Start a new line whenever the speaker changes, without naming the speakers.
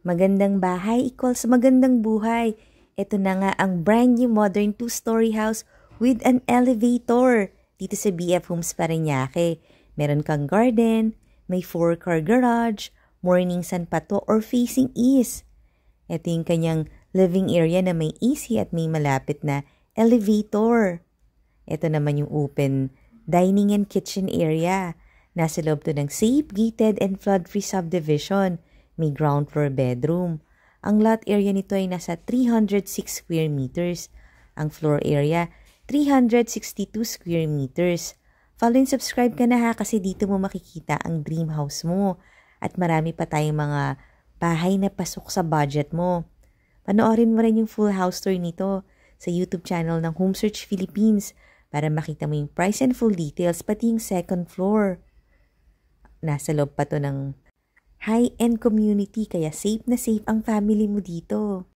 Magandang bahay equals magandang buhay. Ito na nga ang brand new modern 2-story house with an elevator dito sa BF Homes Parañaque. Meron kang garden, may 4-car garage, morning sun pa to or facing east. Ito yung kanyang living area na may easy at may malapit na elevator. Ito naman yung open dining and kitchen area. Nasa loob to ng safe, gated and flood-free subdivision. May ground floor bedroom. Ang lot area nito ay nasa 306 square meters. Ang floor area, 362 square meters. Follow and subscribe ka na ha kasi dito mo makikita ang dream house mo. At marami pa tayong mga bahay na pasok sa budget mo. Panoorin mo rin yung full house tour nito sa YouTube channel ng Home Search Philippines para makita mo yung price and full details pati yung second floor. Nasa loob pa to ng high-end community kaya safe na safe ang family mo dito.